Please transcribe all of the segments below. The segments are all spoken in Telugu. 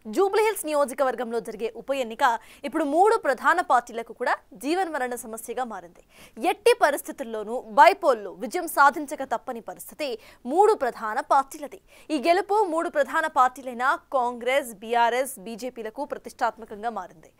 జూబ్లీహిల్స్ నియోజకవర్గంలో జరిగే ఉప ఎన్నిక ఇప్పుడు మూడు ప్రధాన పార్టీలకు కూడా జీవన్మరణ సమస్యగా మారింది. ఎట్టి పరిస్థితుల్లోనూ బైపోల్లో విజయం సాధించక తప్పని పరిస్థితి మూడు ప్రధాన పార్టీలది. ఈ గెలుపు మూడు ప్రధాన పార్టీలైన కాంగ్రెస్, బీఆర్ఎస్, బీజేపీలకు ప్రతిష్టాత్మకంగా మారింది.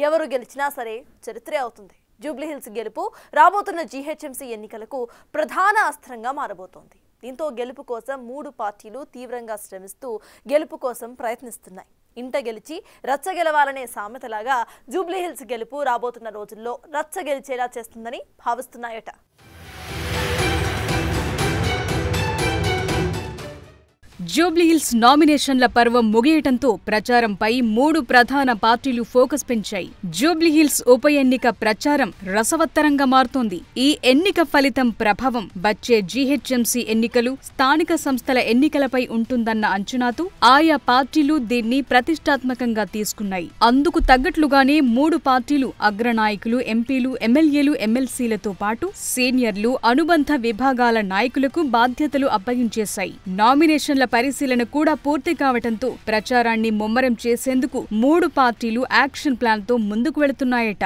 ఎవరు గెలిచినా సరే చరిత్రే అవుతుంది. జూబ్లీహిల్స్ గెలుపు రాబోతున్న జీహెచ్ఎంసీ ఎన్నికలకు ప్రధాన అస్త్రంగా మారబోతోంది. దీంతో గెలుపు కోసం మూడు పార్టీలు తీవ్రంగా శ్రమిస్తూ గెలుపు కోసం ప్రయత్నిస్తున్నాయి. ఇంట గెలిచి రచ్చ గెలవాలనే సామెతలాగా జూబ్లీహిల్స్ గెలుపు రాబోతున్న రోజుల్లో రచ్చ గెలిచేలా చేస్తుందని భావిస్తున్నాయట. జూబ్లీహిల్స్ నామినేషన్ల పర్వం ముగియటంతో ప్రచారంపై మూడు ప్రధాన పార్టీలు ఫోకస్ పెంచాయి. జూబ్లీహిల్స్ ఉప ఎన్నిక ప్రచారం రసవత్తరంగా మారుతోంది. ఈ ఎన్నిక ఫలితం ప్రభావం వచ్చే జీహెచ్ఎంసీ ఎన్నికలు, స్థానిక సంస్థల ఎన్నికలపై ఉంటుందన్న అంచనాతో ఆయా పార్టీలు దీన్ని ప్రతిష్టాత్మకంగా తీసుకున్నాయి. అందుకు తగ్గట్లుగానే మూడు పార్టీలు అగ్రనాయకులు, ఎంపీలు, ఎమ్మెల్యేలు, ఎమ్మెల్సీలతో పాటు సీనియర్లు, అనుబంధ విభాగాల నాయకులకు బాధ్యతలు అప్పగించేశాయి. నామినేషన్ల పరిశీలన కూడా పూర్తి కావటంతో ప్రచారాన్ని ముమ్మరం చేసేందుకు మూడు పార్టీలు యాక్షన్ ప్లాన్తో ముందుకు వెళుతున్నాయట.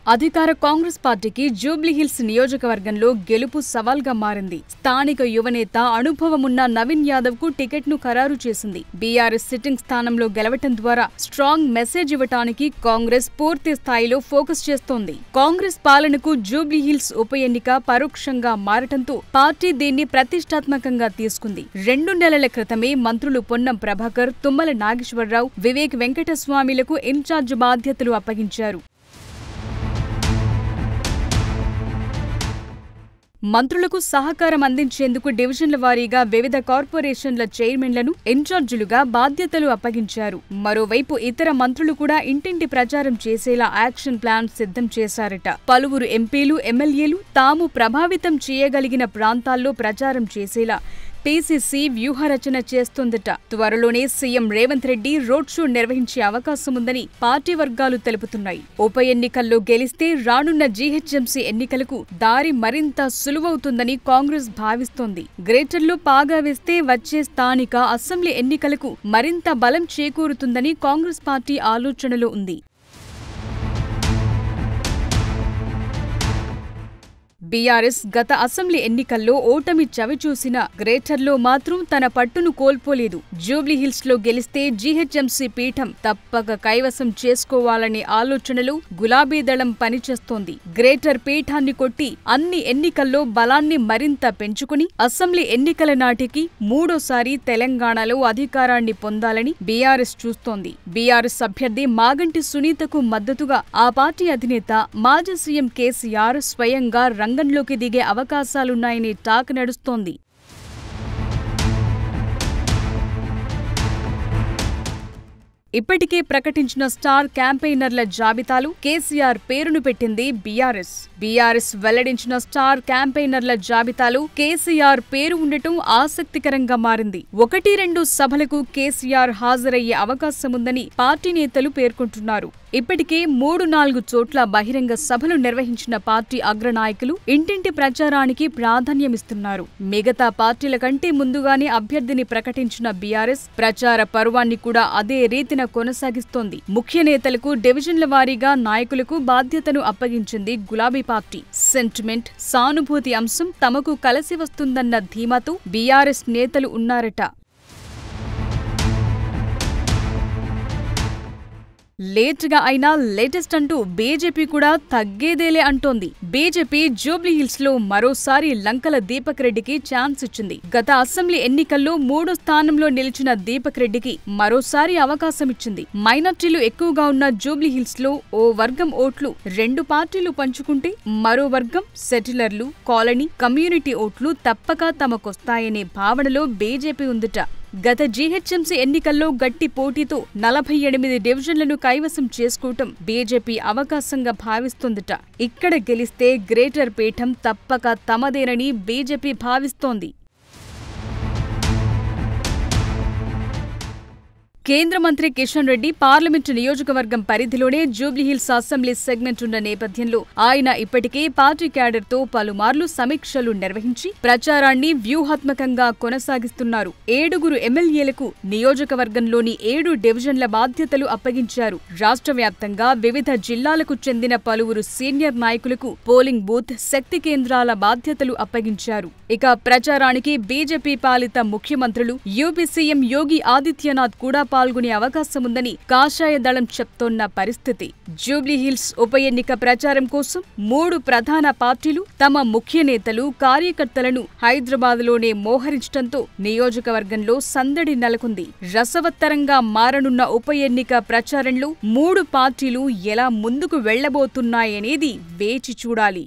అధికార కాంగ్రెస్ పార్టీకి జూబ్లీహిల్స్ నియోజకవర్గంలో గెలుపు సవాల్గా మారింది. స్థానిక యువనేత, అనుభవమున్న నవీన్ యాదవ్ కు టికెట్ను ఖరారు చేసింది. బీఆర్ఎస్ సిట్టింగ్ స్థానంలో గెలవటం ద్వారా స్ట్రాంగ్ మెసేజ్ ఇవ్వటానికి కాంగ్రెస్ పూర్తి స్థాయిలో ఫోకస్ చేస్తోంది. కాంగ్రెస్ పాలనకు జూబ్లీహిల్స్ ఉప ఎన్నిక పరోక్షంగా మారటంతో పార్టీ దీన్ని ప్రతిష్టాత్మకంగా తీసుకుంది. 2 నెలల క్రితమే మంత్రులు పొన్నం ప్రభాకర్, తుమ్మల నాగేశ్వరరావు, వివేక్ వెంకటస్వామిలకు ఇన్ఛార్జ్ బాధ్యతలు అప్పగించారు. మంత్రులకు సహకారం అందించేందుకు డివిజన్ల వారీగా వివిధ కార్పొరేషన్ల చైర్మన్లను ఇన్ఛార్జీలుగా బాధ్యతలు అప్పగించారు. మరోవైపు ఇతర మంత్రులు కూడా ఇంటింటి ప్రచారం చేసేలా యాక్షన్ ప్లాన్ సిద్ధం చేశారట. పలువురు ఎంపీలు, ఎమ్మెల్యేలు తాము ప్రభావితం చేయగలిగిన ప్రాంతాల్లో ప్రచారం చేసేలా పీసీసీ వ్యూహరచన చేస్తోందట. త్వరలోనే CM Revanth Reddy road show నిర్వహించే అవకాశముందని పార్టీ వర్గాలు తెలుపుతున్నాయి. ఉప ఎన్నికల్లో గెలిస్తే రానున్న జీహెచ్ఎంసీ ఎన్నికలకు దారి మరింత సులువవుతుందని కాంగ్రెస్ భావిస్తోంది. గ్రేటర్లో పాగా వేస్తే వచ్చే స్థానిక, అసెంబ్లీ ఎన్నికలకు మరింత బలం చేకూరుతుందని కాంగ్రెస్ పార్టీ ఆలోచనలో ఉంది. బీఆర్ఎస్ గత అసెంబ్లీ ఎన్నికల్లో ఓటమి చవిచూసిన గ్రేటర్లో మాత్రం తన పట్టును కోల్పోలేదు. జూబ్లీహిల్స్లో గెలిస్తే జీహెచ్ఎంసీ పీఠం తప్పక కైవసం చేసుకోవాలనే ఆలోచనలు గులాబీ దళం పనిచేస్తోంది. గ్రేటర్ పీఠాన్ని కొట్టి అన్ని ఎన్నికల్లో బలాన్ని మరింత పెంచుకుని అసెంబ్లీ ఎన్నికల నాటికి మూడోసారి తెలంగాణలో అధికారాన్ని పొందాలని బీఆర్ఎస్ చూస్తోంది. బీఆర్ఎస్ అభ్యర్థి మాగంటి సునీతకు మద్దతుగా ఆ పార్టీ అధినేత మాజీ సీఎం కేసీఆర్ స్వయంగా రంగంలోకి దిగే అవకాశాలున్నాయని టాక్ నడుస్తోంది. ఇప్పటికే ప్రకటించిన స్టార్ క్యాంపెయినర్ల జాబితాలు కేసీఆర్ పేరును పెట్టింది బీఆర్ఎస్. బీఆర్ఎస్ వెల్లడించిన స్టార్ క్యాంపెయినర్ల జాబితాలో కేసీఆర్ పేరు ఉండటం ఆసక్తికరంగా మారింది. 1-2 సభలకు కేసీఆర్ హాజరయ్యే అవకాశముందని పార్టీ నేతలు పేర్కొంటున్నారు. ఇప్పటికే 3-4 చోట్ల బహిరంగ సభలు నిర్వహించిన పార్టీ అగ్రనాయకులు ఇంటింటి ప్రచారానికి ప్రాధాన్యమిస్తున్నారు. మిగతా పార్టీల కంటే ముందుగానే అభ్యర్థిని ప్రకటించిన బీఆర్ఎస్ ప్రచార పర్వాన్ని కూడా అదే రీతిన కొనసాగిస్తోంది. ముఖ్య నేతలకు, డివిజన్ల వారీగా నాయకులకు బాధ్యతను అప్పగించింది గులాబీ పార్టీ. సెంటిమెంట్, సానుభూతి అంశం తమకు కలిసి వస్తుందన్న ధీమాతో బీఆర్ఎస్ నేతలు ఉన్నారట. లేట్గా అయినా లేటెస్ట్ అంటూ బీజేపీ కూడా తగ్గేదేలే అంటోంది. బీజేపీ జూబ్లీహిల్స్ లో మరోసారి లంకల దీపక్ రెడ్డికి ఛాన్స్ ఇచ్చింది. గత అసెంబ్లీ ఎన్నికల్లో 3వ స్థానంలో నిలిచిన దీపక్ రెడ్డికి మరోసారి అవకాశమిచ్చింది. మైనార్టీలు ఎక్కువగా ఉన్న జూబ్లీహిల్స్ లో ఓ వర్గం ఓట్లు 2 పార్టీలు పంచుకుంటే మరో వర్గం సెటిలర్లు, కాలనీ, కమ్యూనిటీ ఓట్లు తప్పక తమకొస్తాయనే భావనలో బీజేపీ ఉందట. గత జీహెచ్ఎంసీ ఎన్నికల్లో గట్టి పోటీతో 48 డివిజన్లను కైవసం చేసుకోవటం బీజేపీ అవకాశంగా భావిస్తోందట. ఇక్కడ గెలిస్తే గ్రేటర్ పీఠం తప్పక తమదేనని బీజేపీ భావిస్తోంది. కేంద్ర మంత్రి కిషన్ రెడ్డి పార్లమెంటు నియోజకవర్గం పరిధిలోనే జూబ్లీహిల్స్ అసెంబ్లీ సెగ్మెంట్ ఉన్న నేపథ్యంలో ఆయన ఇప్పటికే పార్టీ క్యాడర్తో పలుమార్లు సమీక్షలు నిర్వహించి ప్రచారాన్ని వ్యూహాత్మకంగా కొనసాగిస్తున్నారు. 7 ఎమ్మెల్యేలకు నియోజకవర్గంలోని 7 డివిజన్ల బాధ్యతలు అప్పగించారు. రాష్ట్ర వ్యాప్తంగా వివిధ జిల్లాలకు చెందిన పలువురు సీనియర్ నాయకులకు పోలింగ్ బూత్, శక్తి కేంద్రాల బాధ్యతలు అప్పగించారు. ఇక ప్రచారానికి బీజేపీ పాలిత ముఖ్యమంత్రులు యూపీ సీఎం యోగి ఆదిత్యనాథ్ కూడా పాల్గొనే అవకాశముందని కాషాయ దళం చెప్తోన్న పరిస్థితి. జూబ్లీహిల్స్ ఉప ఎన్నిక ప్రచారం కోసం 3 ప్రధాన పార్టీలు తమ ముఖ్య నేతలు, కార్యకర్తలను హైదరాబాద్లోనే మోహరించడంతో నియోజకవర్గంలో సందడి నెలకొంది. రసవత్తరంగా మారనున్న ఉప ఎన్నిక ప్రచారంలో 3 పార్టీలు ఎలా ముందుకు వెళ్లబోతున్నాయనేది వేచి చూడాలి.